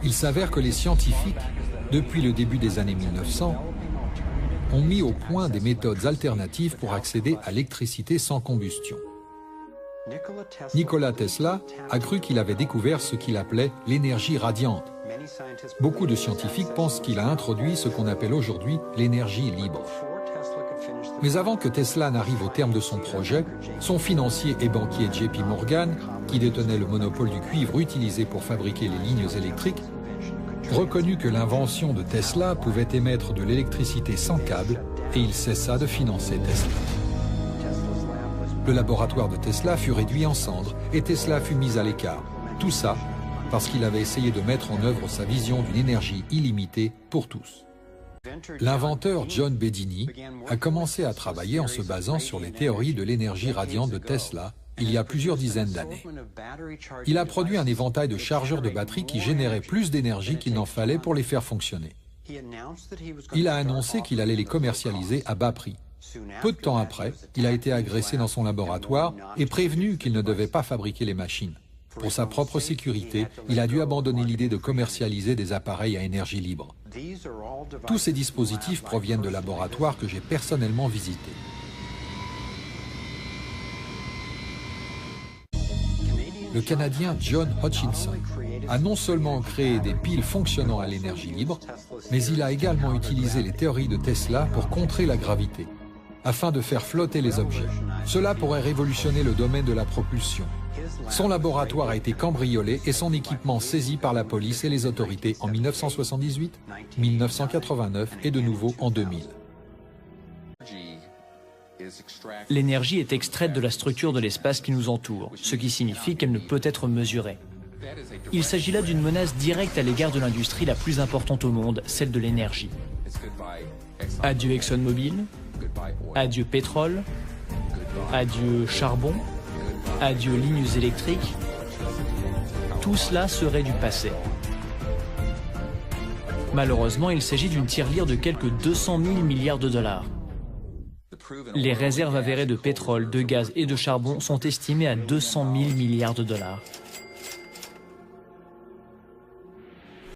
Il s'avère que les scientifiques, depuis le début des années 1900, ont mis au point des méthodes alternatives pour accéder à l'électricité sans combustion. Nikola Tesla a cru qu'il avait découvert ce qu'il appelait l'énergie radiante. Beaucoup de scientifiques pensent qu'il a introduit ce qu'on appelle aujourd'hui l'énergie libre. Mais avant que Tesla n'arrive au terme de son projet, son financier et banquier JP Morgan, qui détenait le monopole du cuivre utilisé pour fabriquer les lignes électriques, reconnut que l'invention de Tesla pouvait émettre de l'électricité sans câble et il cessa de financer Tesla. Le laboratoire de Tesla fut réduit en cendres et Tesla fut mis à l'écart. Tout ça parce qu'il avait essayé de mettre en œuvre sa vision d'une énergie illimitée pour tous. L'inventeur John Bedini a commencé à travailler en se basant sur les théories de l'énergie radiante de Tesla il y a plusieurs dizaines d'années. Il a produit un éventail de chargeurs de batteries qui généraient plus d'énergie qu'il n'en fallait pour les faire fonctionner. Il a annoncé qu'il allait les commercialiser à bas prix. Peu de temps après, il a été agressé dans son laboratoire et prévenu qu'il ne devait pas fabriquer les machines. Pour sa propre sécurité, il a dû abandonner l'idée de commercialiser des appareils à énergie libre. Tous ces dispositifs proviennent de laboratoires que j'ai personnellement visités. Le Canadien John Hutchinson a non seulement créé des piles fonctionnant à l'énergie libre, mais il a également utilisé les théories de Tesla pour contrer la gravité, afin de faire flotter les objets. Cela pourrait révolutionner le domaine de la propulsion. Son laboratoire a été cambriolé et son équipement saisi par la police et les autorités en 1978, 1989 et de nouveau en 2000. L'énergie est extraite de la structure de l'espace qui nous entoure, ce qui signifie qu'elle ne peut être mesurée. Il s'agit là d'une menace directe à l'égard de l'industrie la plus importante au monde, celle de l'énergie. Adieu ExxonMobil, adieu pétrole, adieu charbon, adieu lignes électriques. Tout cela serait du passé. Malheureusement, il s'agit d'une tirelire de quelques 200 000 milliards de dollars. Les réserves avérées de pétrole, de gaz et de charbon sont estimées à 200 000 milliards de dollars.